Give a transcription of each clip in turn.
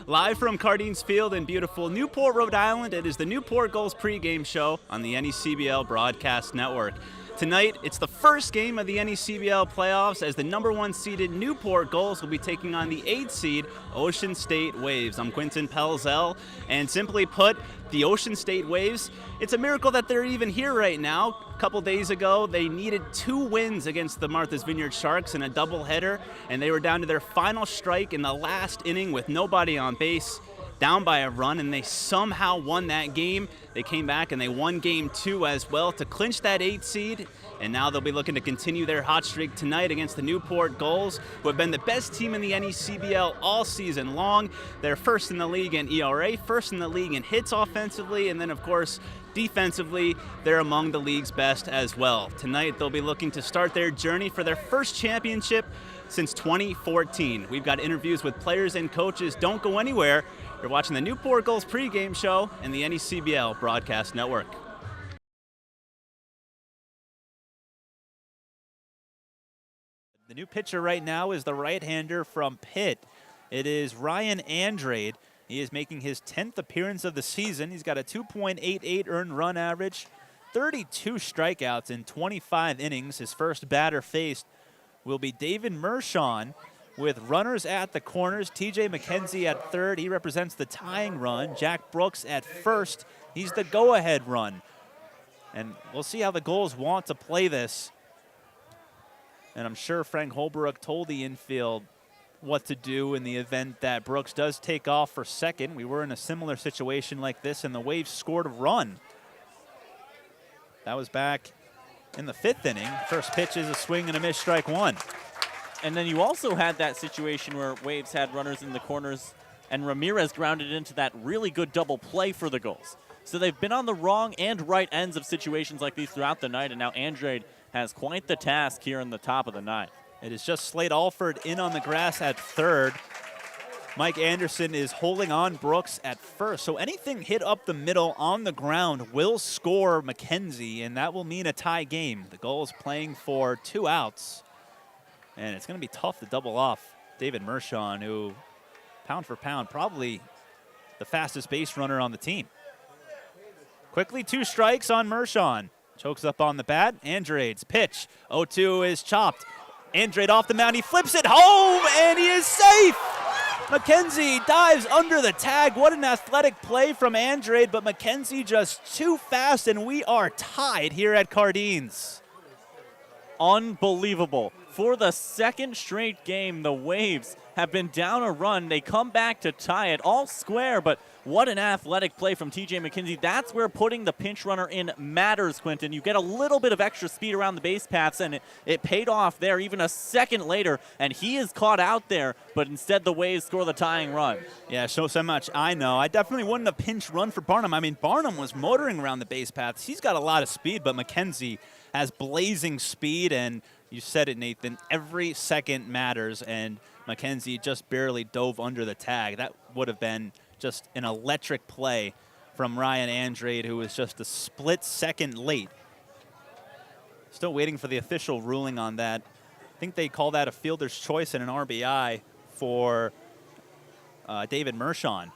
Live from Cardines Field in beautiful Newport, Rhode Island, it is the Newport Gulls pregame show on the NECBL Broadcast Network. Tonight, it's the first game of the NECBL playoffs as the #1 seeded Newport Gulls will be taking on the 8th seed Ocean State Waves. I'm Quintin Pelzel, and simply put, the Ocean State Waves, it's a miracle that they're even here right now. A couple days ago, they needed 2 wins against the Martha's Vineyard Sharks in a doubleheader, and they were down to their final strike in the last inning with nobody on base, down by a run, and they somehow won that game. They came back and they won game 2 as well to clinch that 8th seed, and now they'll be looking to continue their hot streak tonight against the Newport Gulls, who have been the best team in the NECBL all season long. They're first in the league in ERA, first in the league in hits offensively, and then of course defensively, they're among the league's best as well. Tonight, they'll be looking to start their journey for their first championship since 2014. We've got interviews with players and coaches. Don't go anywhere. You're watching the Newport Gulls pregame show and the NECBL Broadcast Network. The new pitcher right now is the right-hander from Pitt. It is Ryan Andrade. He is making his 10th appearance of the season. He's got a 2.88 earned run average, 32 strikeouts in 25 innings. His first batter faced will be David Mershon with runners at the corners. TJ McKenzie at third. He represents the tying run. Jack Brooks at first. He's the go-ahead run. And we'll see how the Gulls want to play this. And I'm sure Frank Holbrook told the infield what to do in the event that Brooks does take off for second. We were in a similar situation like this, and the Waves scored a run. That was back in the 5th inning. First pitch is a swing and a miss, strike 1. And then you also had that situation where Waves had runners in the corners, and Ramirez grounded into that really good double play for the Gulls. So they've been on the wrong and right ends of situations like these throughout the night, and now Andrade has quite the task here in the top of the ninth. It is just Slade Alford in on the grass at third. Mike Anderson is holding on Brooks at first. So anything hit up the middle on the ground will score McKenzie, and that will mean a tie game. The Gulls playing for 2 outs. And it's going to be tough to double off David Mershon, who, pound for pound, probably the fastest base runner on the team. Quickly 2 strikes on Mershon. Chokes up on the bat. Andrade's pitch. 0-2 is chopped. Andrade off the mound. He flips it home, and he is safe. McKenzie dives under the tag. What an athletic play from Andrade, but McKenzie just too fast, and we are tied here at Cardines. Unbelievable. For the 2nd straight game, the Waves have been down a run. They come back to tie it all square, but what an athletic play from TJ McKenzie. That's where putting the pinch runner in matters, Quintin. You get a little bit of extra speed around the base paths, and it paid off there even a second later, and he is caught out there, but instead the Waves score the tying run. Yeah, so much I know. I definitely wouldn't have pinch run for Barnum. I mean, Barnum was motoring around the base paths. He's got a lot of speed, but McKenzie has blazing speed, and you said it, Nathan, every second matters, and McKenzie just barely dove under the tag. That would have been just an electric play from Ryan Andrade, who was just a split second late. Still waiting for the official ruling on that. I think they call that a fielder's choice and an RBI for David Mershon.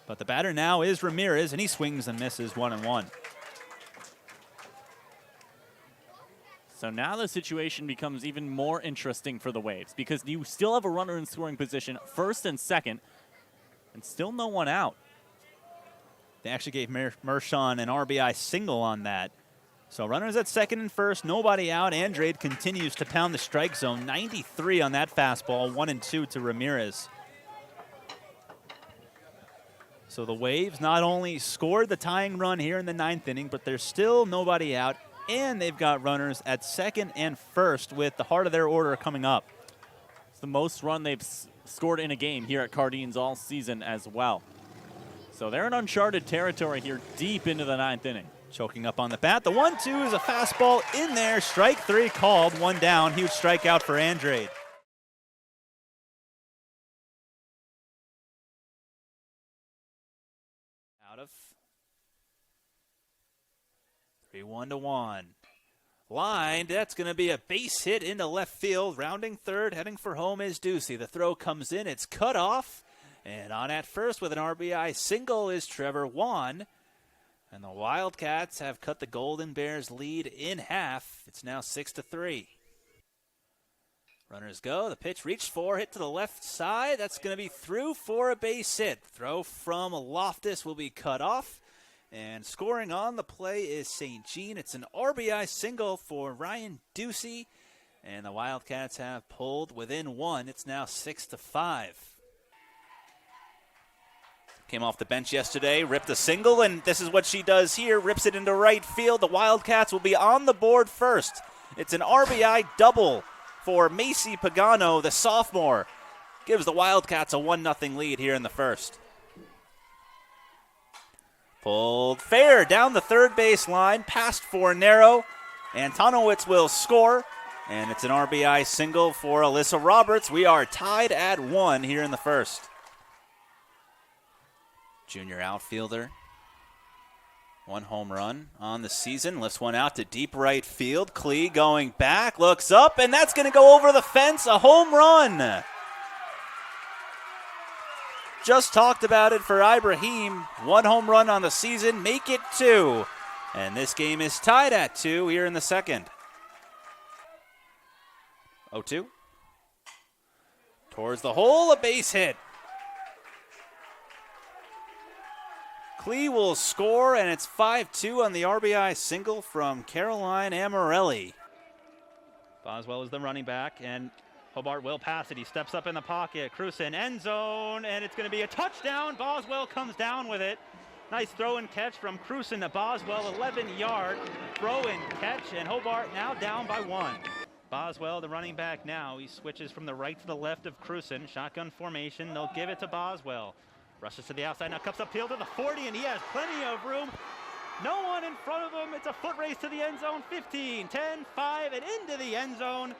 But the batter now is Ramirez, and he swings and misses 1-1. So now the situation becomes even more interesting for the Waves because you still have a runner in scoring position, first and second, and still no one out. They actually gave Mershon an RBI single on that. So runners at second and first, nobody out. Andrade continues to pound the strike zone. 93 on that fastball, 1-2 to Ramirez. So the Waves not only scored the tying run here in the 9th inning, but there's still nobody out. And they've got runners at second and first with the heart of their order coming up. It's the most run they've scored in a game here at Cardines all season as well. So they're in uncharted territory here deep into the 9th inning. Choking up on the bat. The 1-2 is a fastball in there. Strike 3 called, 1 down. Huge strikeout for Andrade. Out of 3-1-1. Lined, that's going to be a base hit into left field. Rounding third, heading for home is Ducey. The throw comes in, it's cut off. And on at first with an RBI single is Trevor Wan. And the Wildcats have cut the Golden Bears lead in half. It's now 6-3. Runners go. The pitch reached for, hit to the left side. That's going to be through for a base hit. Throw from Loftus will be cut off. And scoring on the play is St. Jean. It's an RBI single for Ryan Ducey. And the Wildcats have pulled within one. It's now 6-5. Came off the bench yesterday, ripped a single, and this is what she does here. Rips it into right field. The Wildcats will be on the board first. It's an RBI double for Macy Pagano, the sophomore. Gives the Wildcats a 1-0 lead here in the first. Pulled fair down the third base line, past Fornero. Antonowitz will score, and it's an RBI single for Alyssa Roberts. We are tied at 1 here in the first. Junior outfielder. 1 home run on the season. Lifts one out to deep right field. Klee going back, looks up, and that's going to go over the fence. A home run. Just talked about it for Ibrahim. 1 home run on the season, make it 2. And this game is tied at 2 here in the second. 0-2. Towards the hole, a base hit. Klee will score, and it's 5-2 on the RBI single from Caroline Amarelli. Boswell is the running back, and Hobart will pass it. He steps up in the pocket. Cruson, end zone, and it's going to be a touchdown. Boswell comes down with it. Nice throw and catch from Cruson to Boswell, 11-yard throw and catch, and Hobart now down by 1. Boswell, the running back now. He switches from the right to the left of Cruson. Shotgun formation. They'll give it to Boswell. Rushes to the outside, now cups upfield to the 40, and he has plenty of room. No one in front of him. It's a foot race to the end zone. 15, 10, 5, and into the end zone.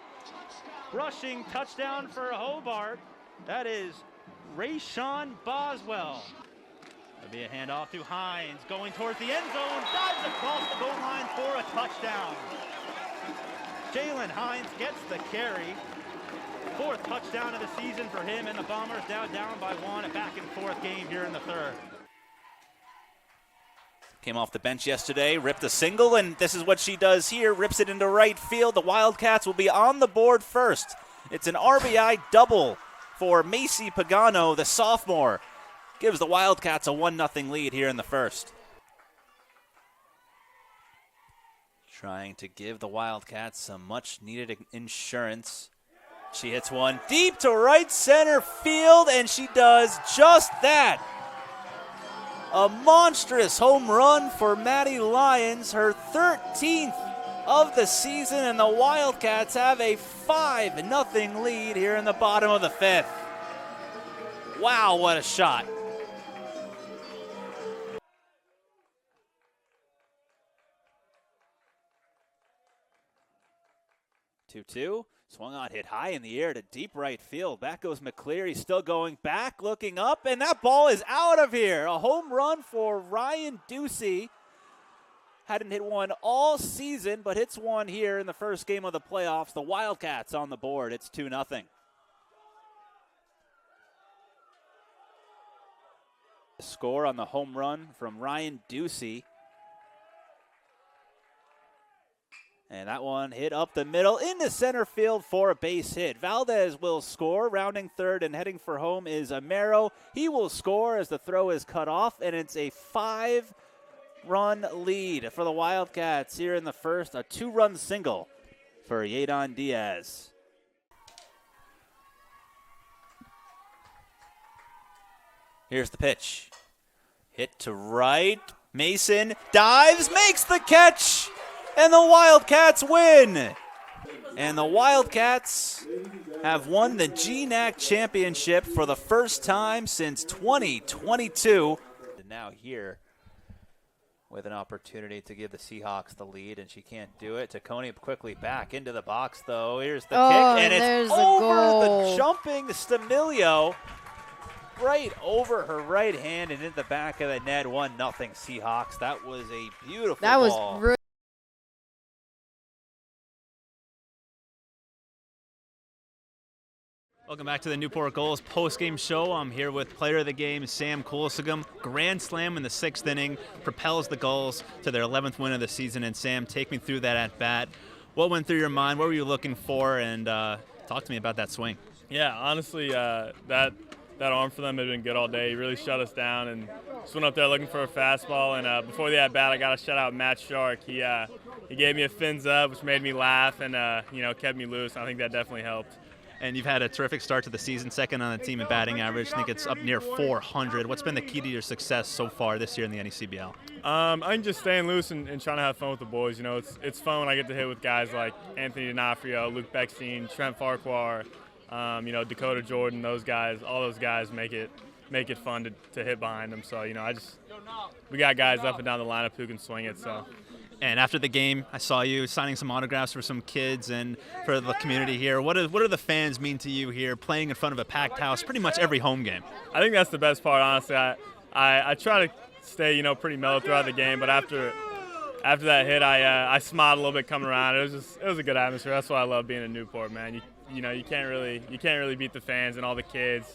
Rushing touchdown for Hobart. That is Rayshawn Boswell. There'll be a handoff to Hines, going towards the end zone, dives across the goal line for a touchdown. Jalen Hines gets the carry. 4th touchdown of the season for him, and the Bombers now down by 1. A back-and-forth game here in the third. Came off the bench yesterday, ripped a single, and this is what she does here. Rips it into right field. The Wildcats will be on the board first. It's an RBI double for Macy Pagano, the sophomore. Gives the Wildcats a 1-0 lead here in the first. Trying to give the Wildcats some much-needed insurance. She hits one deep to right center field, and she does just that. A monstrous home run for Maddie Lyons, her 13th of the season, and the Wildcats have a 5-0 lead here in the bottom of the 5th. Wow, what a shot. Two. Swung on, hit high in the air to deep right field. Back goes McCleary, still going back, looking up, and that ball is out of here. A home run for Ryan Ducey. Hadn't hit one all season, but hits one here in the first game of the playoffs. The Wildcats on the board. It's 2-0. Score on the home run from Ryan Ducey. And that one hit up the middle into center field for a base hit. Valdez will score. Rounding third and heading for home is Amaro. He will score as the throw is cut off, and it's a 5-run lead for the Wildcats here in the first. A 2-run single for Yadon Diaz. Here's the pitch. Hit to right. Mason dives, makes the catch. And the Wildcats win. And the Wildcats have won the GNAC championship for the first time since 2022. And now here with an opportunity to give the Seahawks the lead, and she can't do it. Taconi quickly back into the box, though. Here's the kick, and it's over the jumping Stamilio. Right over her right hand and in the back of the net. 1-0 Seahawks. That was a beautiful ball. Welcome back to the Newport Goals post-game show. I'm here with player of the game, Sam Coolsagum. Grand slam in the 6th inning, propels the Gulls to their 11th win of the season. And Sam, take me through that at-bat. What went through your mind? What were you looking for? And talk to me about that swing. Yeah, honestly, that arm for them had been good all day. He really shut us down, and just went up there looking for a fastball. And before the at-bat, I got to shout out Matt Shark. He gave me a fins up, which made me laugh and kept me loose. I think that definitely helped. And you've had a terrific start to the season, second on the team in batting average. I think it's up near 400. What's been the key to your success so far this year in the NECBL? I think just staying loose and trying to have fun with the boys. It's fun when I get to hit with guys like Anthony D'Onofrio, Luke Beckstein, Trent Farquhar, Dakota Jordan. Those guys, all those guys make it fun to hit behind them. So we got guys up and down the lineup who can swing it. So. And after the game, I saw you signing some autographs for some kids and for the community here. What do the fans mean to you here, playing in front of a packed house pretty much every home game? I think that's the best part, honestly. I try to stay, pretty mellow throughout the game, but after that hit, I smiled a little bit coming around. It was a good atmosphere. That's why I love being in Newport, man. You can't really beat the fans and all the kids.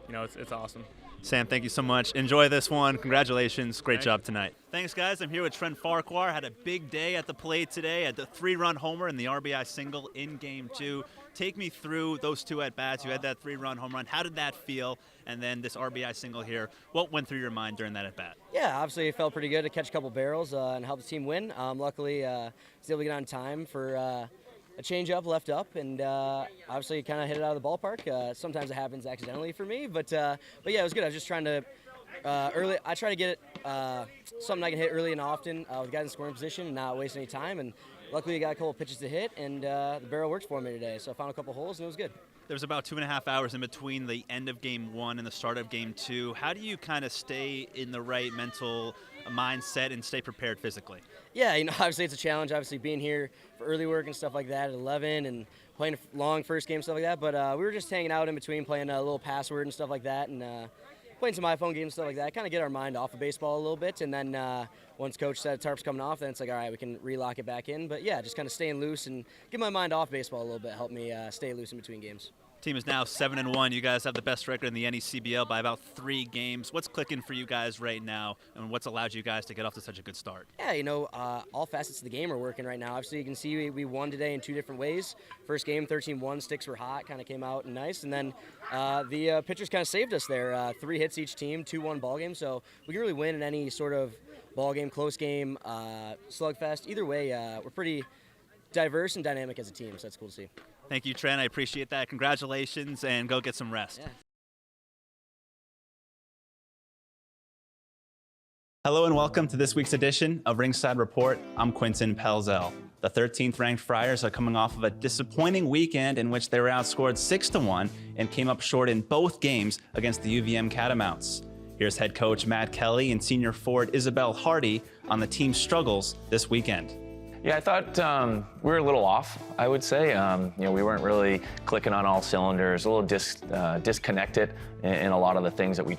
It's awesome. Sam, thank you so much. Enjoy this one. Congratulations. Great job tonight. Thanks, guys. I'm here with Trent Farquhar. Had a big day at the plate today. Had the 3-run homer and the RBI single in Game 2. Take me through those 2 at-bats. You had that 3-run home run. How did that feel? And then this RBI single here. What went through your mind during that at-bat? Yeah, obviously it felt pretty good to catch a couple barrels and help the team win. Luckily, I was able to get on time for a change-up left up, and obviously kind of hit it out of the ballpark. Sometimes it happens accidentally for me, but yeah, it was good. I was just trying to I try to get it something I can hit early and often with guys in scoring position and not waste any time. And luckily, I got a couple pitches to hit, and the barrel worked for me today. So I found a couple holes, and it was good. There was about 2.5 hours in between the end of Game 1 and the start of Game 2. How do you kind of stay in the right mental mindset and stay prepared physically? Yeah, obviously it's a challenge, obviously being here for early work and stuff like that at 11 and playing a long first game, stuff like that. But we were just hanging out in between, playing a little password and stuff like that, and playing some iPhone games, stuff like that, kind of get our mind off of baseball a little bit. And then once Coach said tarp's coming off, then it's like, all right, we can relock it back in. But yeah, just kind of staying loose and get my mind off baseball a little bit, help me stay loose in between games. Team is now 7-1. You guys have the best record in the NECBL by about 3 games. What's clicking for you guys right now, and what's allowed you guys to get off to such a good start? Yeah, all facets of the game are working right now. Obviously, you can see we won today in 2 different ways. First game, 13-1, sticks were hot, kind of came out nice, and then the pitchers kind of saved us there. 3 hits each team, 2-1 ball game, so we can really win in any sort of ball game, close game, slugfest. Either way, we're pretty diverse and dynamic as a team, so that's cool to see. Thank you, Trent. I appreciate that. Congratulations, and go get some rest. Yeah. Hello and welcome to this week's edition of Ringside Report. I'm Quintin Pelzel. The 13th ranked Friars are coming off of a disappointing weekend in which they were outscored 6-1 and came up short in both games against the UVM Catamounts. Here's head coach Matt Kelly and senior forward Isabel Hardy on the team's struggles this weekend. Yeah, I thought we were a little off, I would say. We weren't really clicking on all cylinders, a little disconnected in a lot of the things that we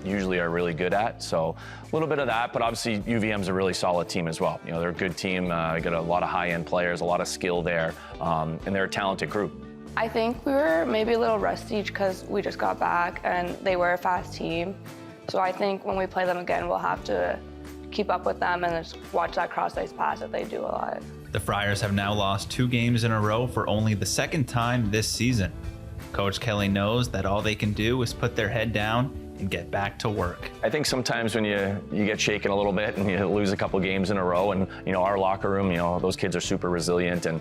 usually are really good at. So a little bit of that, but obviously UVM's a really solid team as well. They're a good team, got a lot of high-end players, a lot of skill there, and they're a talented group. I think we were maybe a little rusty because we just got back and they were a fast team. So I think when we play them again, we'll have to keep up with them and just watch that cross-ice pass that they do a lot. The Friars have now lost 2 games in a row for only the 2nd time this season. Coach Kelly knows that all they can do is put their head down and get back to work. I think sometimes when you get shaken a little bit and you lose a couple games in a row, and our locker room, those kids are super resilient, and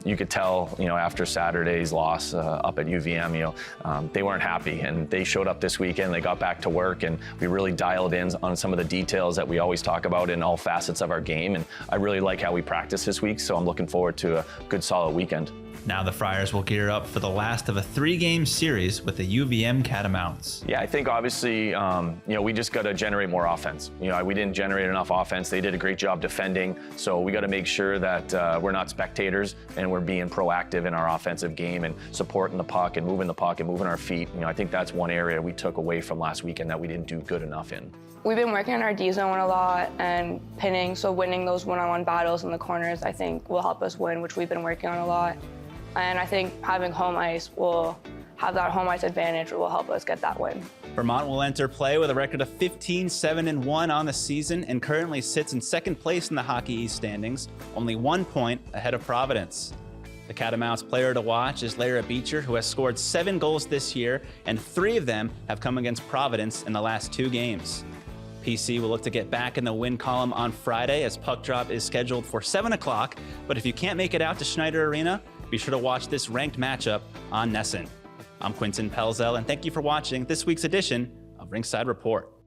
you could tell, after Saturday's loss up at UVM, they weren't happy, and they showed up this weekend. They got back to work, and we really dialed in on some of the details that we always talk about in all facets of our game. And I really like how we practiced this week, so I'm looking forward to a good, solid weekend. Now the Friars will gear up for the last of a 3-game series with the UVM Catamounts. Yeah, I think obviously, we just got to generate more offense. We didn't generate enough offense. They did a great job defending, so we got to make sure that we're not spectators and we're being proactive in our offensive game and supporting the puck and moving our feet. I think that's one area we took away from last weekend that we didn't do good enough in. We've been working on our D zone a lot and pinning, so winning those one-on-one battles in the corners I think will help us win, which we've been working on a lot. And I think having home ice will have that home ice advantage will help us get that win. Vermont will enter play with a record of 15-7-1 on the season and currently sits in second place in the Hockey East standings, only 1 point ahead of Providence. The Catamounts player to watch is Lara Beecher, who has scored 7 goals this year, and 3 of them have come against Providence in the last 2 games. PC will look to get back in the win column on Friday as puck drop is scheduled for 7 o'clock, but if you can't make it out to Schneider Arena, be sure to watch this ranked matchup on NESN. I'm Quintin Pelzel, and thank you for watching this week's edition of Rinkside Report.